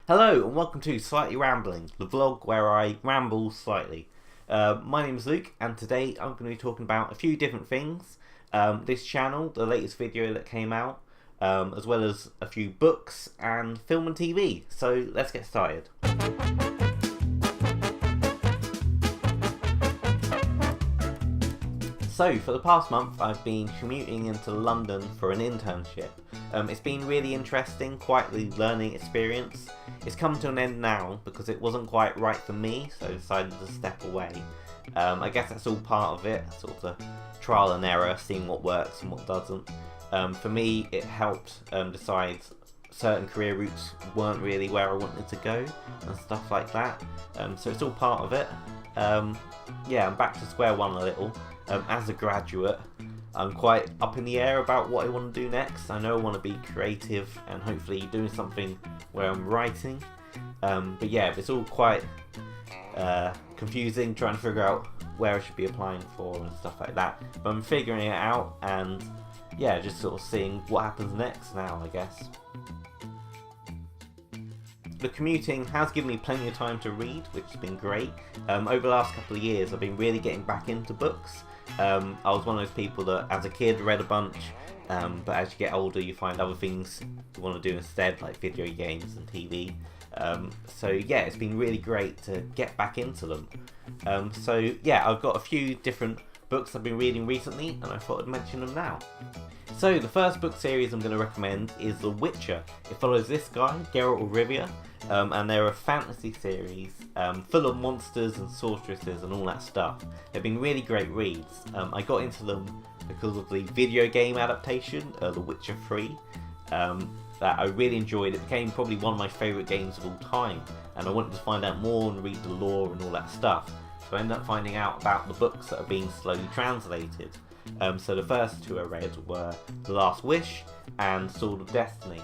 Hello and welcome to Slightly Rambling, the vlog where I ramble slightly. My name is Luke and today I'm going to be talking about a few different things. This channel, the latest video that came out, as well as a few books and film and TV. So let's get started. So for the past month I've been commuting into London for an internship. It's been really interesting, quite the learning experience. It's come to an end now because it wasn't quite right for me, so I decided to step away. I guess that's all part of it, sort of the trial and error, seeing what works and what doesn't. For me it helped decide certain career routes weren't really where I wanted to go and stuff like that. So it's all part of it. Yeah, I'm back to square one a little. As a graduate, I'm quite up in the air about what I want to do next. I know I want to be creative and hopefully doing something where I'm writing. But yeah, it's all quite confusing trying to figure out where I should be applying for and stuff like that. But I'm figuring it out and yeah, just sort of seeing what happens next now, I guess. The commuting has given me plenty of time to read, which has been great. Over the last couple of years I've been really getting back into books. I was one of those people that as a kid read a bunch, but as you get older you find other things you want to do instead, like video games and TV. So yeah, it's been really great to get back into them. So yeah, I've got a few different books I've been reading recently and I thought I'd mention them now. So the first book series I'm going to recommend is The Witcher. It follows this guy, Geralt of Rivia, and they're a fantasy series full of monsters and sorceresses and all that stuff. They've been really great reads. I got into them because of the video game adaptation, The Witcher 3, that I really enjoyed. It became probably one of my favourite games of all time, and I wanted to find out more and read the lore and all that stuff. So I ended up finding out about the books that are being slowly translated. So the first two I read were The Last Wish and Sword of Destiny.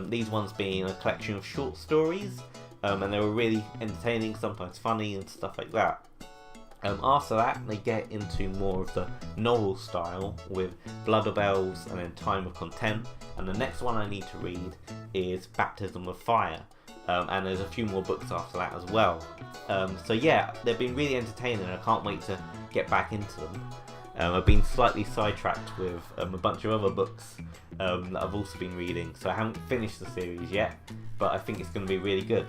These ones being a collection of short stories, and they were really entertaining, sometimes funny and stuff like that. After that they get into more of the novel style with Blood of Elves and then Time of Content, and the next one I need to read is Baptism of Fire. And there's a few more books after that as well. So yeah, they've been really entertaining and I can't wait to get back into them. I've been slightly sidetracked with a bunch of other books that I've also been reading, so I haven't finished the series yet, but I think it's going to be really good.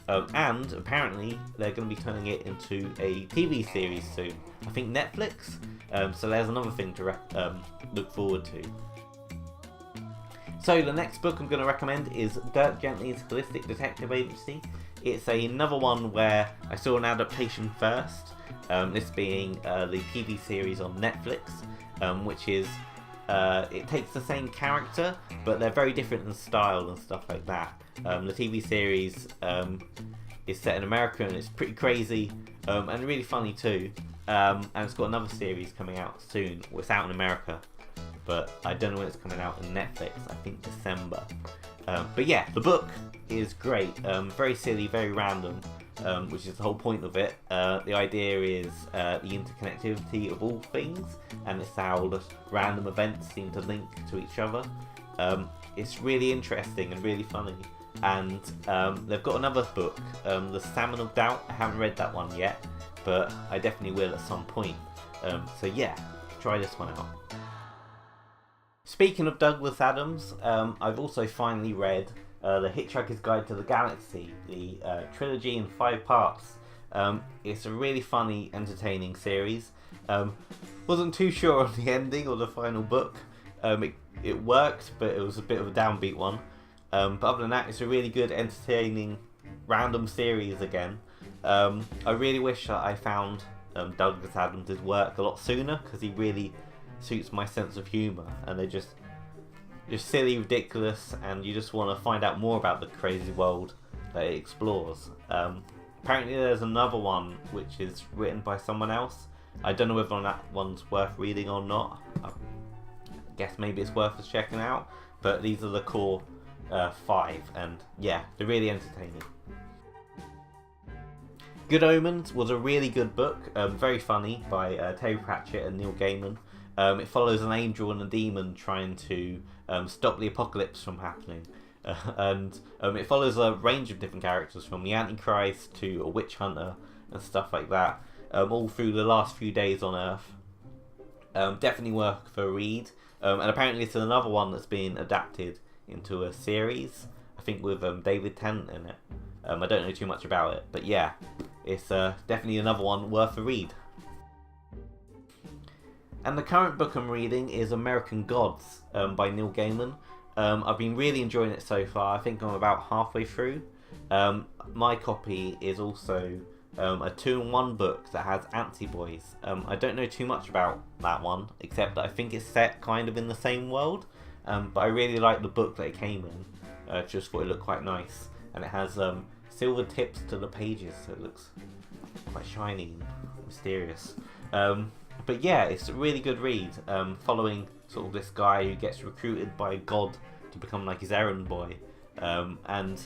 And apparently they're going to be turning it into a TV series soon. I think Netflix, so there's another thing to look forward to. So the next book I'm going to recommend is Dirk Gently's Holistic Detective Agency. It's another one where I saw an adaptation first, this being the TV series on Netflix, which is, it takes the same character, but they're very different in style and stuff like that. The TV series is set in America and it's pretty crazy and really funny too. And it's got another series coming out soon. Well, it's out in America, but I don't know when it's coming out on Netflix. I think December. But yeah, the book is great. Very silly, very random, which is the whole point of it. The idea is the interconnectivity of all things, and it's how the random events seem to link to each other. It's really interesting and really funny. And they've got another book, The Salmon of Doubt. I haven't read that one yet, but I definitely will at some point. So yeah, try this one out. Speaking of Douglas Adams, I've also finally read The Hitchhiker's Guide to the Galaxy, the trilogy in 5 parts. It's a really funny, entertaining series. Wasn't too sure on the ending or the final book. It worked, but it was a bit of a downbeat one. But other than that, it's a really good, entertaining, random series again. I really wish that I found Douglas Adams' work a lot sooner, because he really suits my sense of humour, and they're just silly, ridiculous, and you just want to find out more about the crazy world that it explores. Apparently there's another one which is written by someone else. I don't know whether that one's worth reading or not. I guess maybe it's worth us checking out, but these are the core 5, and yeah, they're really entertaining. Good Omens was a really good book, very funny, by Terry Pratchett and Neil Gaiman. It follows an angel and a demon trying to stop the apocalypse from happening. and it follows a range of different characters, from the Antichrist to a witch hunter and stuff like that, all through the last few days on Earth. Definitely worth a read, and apparently it's another one that's been adapted into a series, I think with David Tennant in it. I don't know too much about it, but yeah, it's definitely another one worth a read. And the current book I'm reading is American Gods by Neil Gaiman. I've been really enjoying it so far. I think I'm about halfway through. My copy is also a 2-in-1 book that has Anti-Boys. I don't know too much about that one, except that I think it's set kind of in the same world. But I really like the book that it came in. Just thought it looked quite nice. And it has silver tips to the pages, so it looks quite shiny and mysterious. But yeah, it's a really good read, following sort of this guy who gets recruited by God to become like his errand boy. And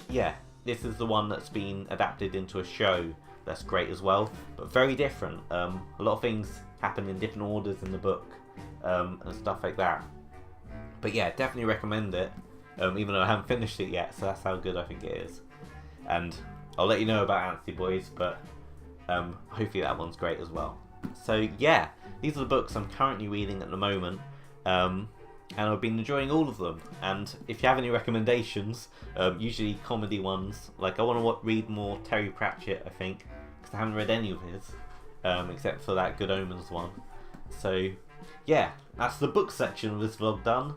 yeah, this is the one that's been adapted into a show that's great as well, but very different. A lot of things happen in different orders in the book, and stuff like that. But yeah, definitely recommend it, even though I haven't finished it yet, so that's how good I think it is. And I'll let you know about Anti-Boys, but hopefully that one's great as well. So yeah, these are the books I'm currently reading at the moment, and I've been enjoying all of them. And if you have any recommendations, usually comedy ones, like I want to read more Terry Pratchett, I think, because I haven't read any of his, except for that Good Omens one. So yeah, that's the book section of this vlog done.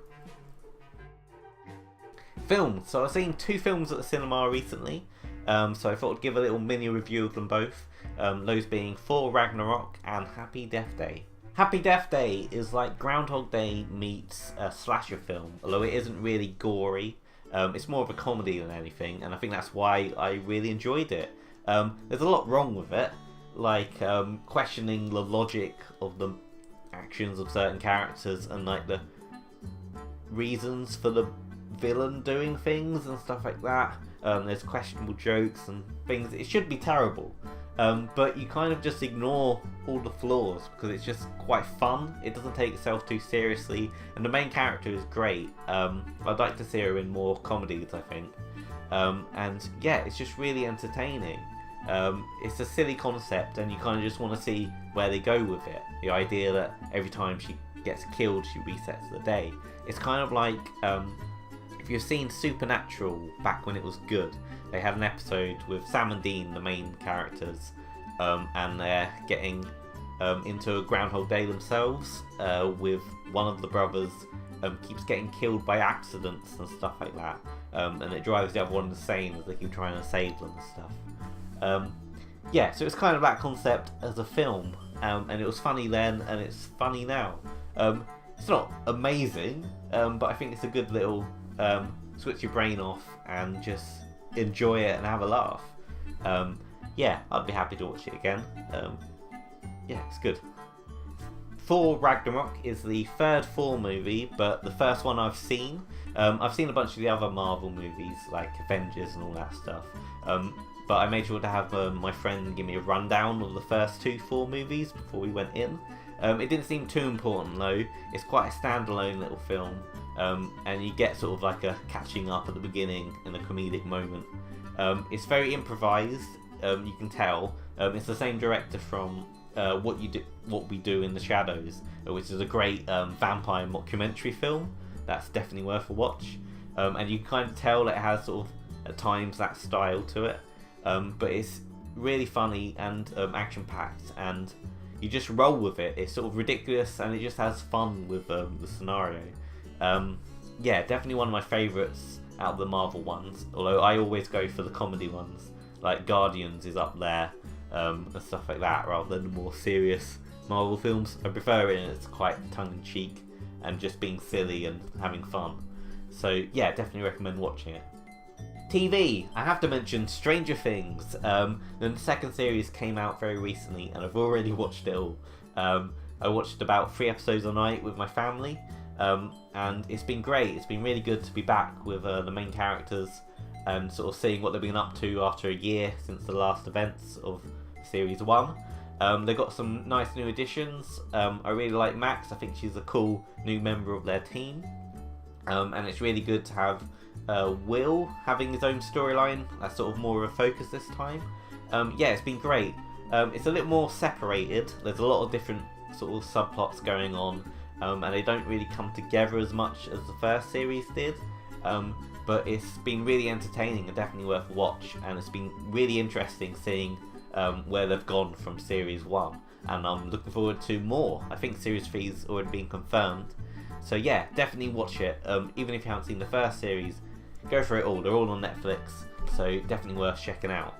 Films. So I've seen 2 films at the cinema recently, so I thought I'd give a little mini review of them both. Those being Thor Ragnarok and Happy Death Day. Happy Death Day is like Groundhog Day meets a slasher film, although it isn't really gory. It's more of a comedy than anything, and I think that's why I really enjoyed it. There's a lot wrong with it, like questioning the logic of the actions of certain characters and like the reasons for the villain doing things and stuff like that. There's questionable jokes and things. It should be terrible, but you kind of just ignore all the flaws because it's just quite fun. It doesn't take itself too seriously, and the main character is great. I'd like to see her in more comedies, I think. And yeah, it's just really entertaining. It's a silly concept, and you kind of just want to see where they go with it. The idea that every time she gets killed, she resets the day. It's kind of like if you've seen Supernatural back when it was good, they had an episode with Sam and Dean, the main characters, and they're getting into a Groundhog Day themselves, with one of the brothers keeps getting killed by accidents and stuff like that, and it drives the other one insane as they keep trying to save them and stuff. Yeah, so it's kind of that concept as a film, and it was funny then and it's funny now. It's not amazing, but I think it's a good little switch your brain off and just enjoy it and have a laugh. Yeah, I'd be happy to watch it again. Yeah, it's good. Thor Ragnarok is the 3rd Thor movie, but the first one I've seen. I've seen a bunch of the other Marvel movies, like Avengers and all that stuff. But I made sure to have my friend give me a rundown of the first 2 Thor movies before we went in. It didn't seem too important though. It's quite a standalone little film, and you get sort of like a catching up at the beginning and a comedic moment. It's very improvised, you can tell. It's the same director from What We Do in the Shadows, which is a great vampire mockumentary film that's definitely worth a watch. And you can kind of tell that it has sort of at times that style to it, but it's really funny and action-packed, and you just roll with it. It's sort of ridiculous and it just has fun with the scenario. Yeah, definitely one of my favourites out of the Marvel ones, although I always go for the comedy ones, like Guardians is up there, and stuff like that, rather than the more serious Marvel films. I prefer it, and it's quite tongue-in-cheek and just being silly and having fun. So yeah, definitely recommend watching it. TV, I have to mention Stranger Things. The 2nd series came out very recently and I've already watched it all. I watched about 3 episodes a night with my family, and it's been great. It's been really good to be back with the main characters and sort of seeing what they've been up to after a year since the last events of Series 1. They've got some nice new additions. I really like Max. I think she's a cool new member of their team. And it's really good to have Will having his own storyline. That's sort of more of a focus this time. Yeah, it's been great. It's a little more separated. There's a lot of different sort of subplots going on, and they don't really come together as much as the first series did. But it's been really entertaining and definitely worth a watch, and it's been really interesting seeing where they've gone from series 1, and I'm looking forward to more. I think series 3's already been confirmed, so yeah, definitely watch it. Even if you haven't seen the first series, go for it all. They're all on Netflix, so definitely worth checking out.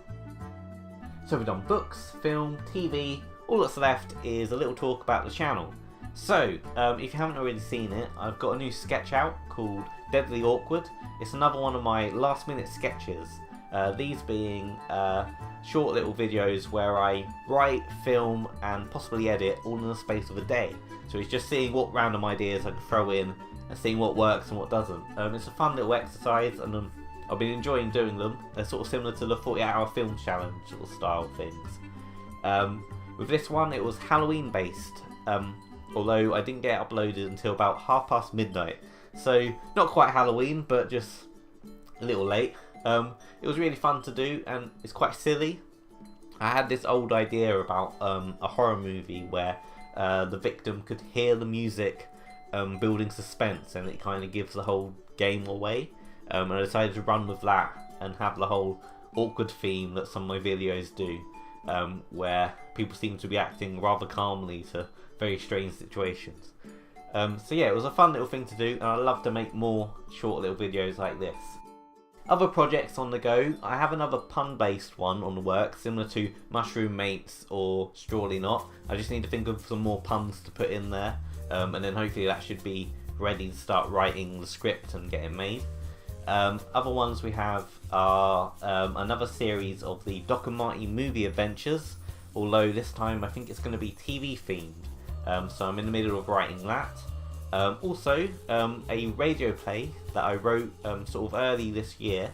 So we've done books, film, TV. All that's left is a little talk about the channel. So, if you haven't already seen it, I've got a new sketch out called Bentley Awkward. It's another one of my last minute sketches. These being short little videos where I write, film and possibly edit all in the space of a day. So it's just seeing what random ideas I can throw in and seeing what works and what doesn't. It's a fun little exercise, and I've been enjoying doing them. They're sort of similar to the 48-hour film challenge sort of style things. With this one, it was Halloween based. Although I didn't get it uploaded until about midnight, so not quite Halloween, but just a little late. It was really fun to do, and it's quite silly. I had this old idea about a horror movie where the victim could hear the music building suspense, and it kind of gives the whole game away. And I decided to run with that and have the whole awkward theme that some of my videos do, where people seem to be acting rather calmly to very strange situations. So yeah, it was a fun little thing to do, and I love to make more short little videos like this. Other projects on the go, I have another pun based one on the work, similar to Mushroom Mates or Strawley Knot. I just need to think of some more puns to put in there, and then hopefully that should be ready to start writing the script and get it made. Other ones we have are another series of the Doc and Marty movie adventures, although this time I think it's going to be TV themed, so I'm in the middle of writing that. Also, a radio play that I wrote sort of early this year.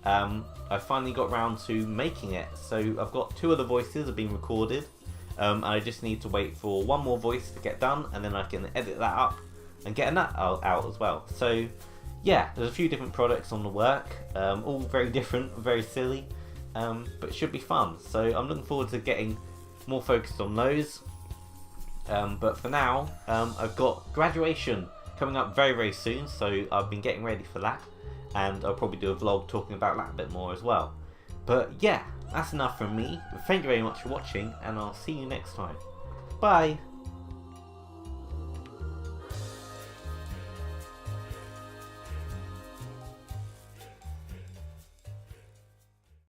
I finally got round to making it, so I've got 2 other voices have been recorded, and I just need to wait for one more voice to get done, and then I can edit that up and get that out as well. So yeah, there's a few different projects on the work, all very different, very silly, but it should be fun. So I'm looking forward to getting more focused on those. But for now, I've got graduation coming up very, very soon, so I've been getting ready for that, and I'll probably do a vlog talking about that a bit more as well. But yeah, that's enough from me. Thank you very much for watching, and I'll see you next time. Bye!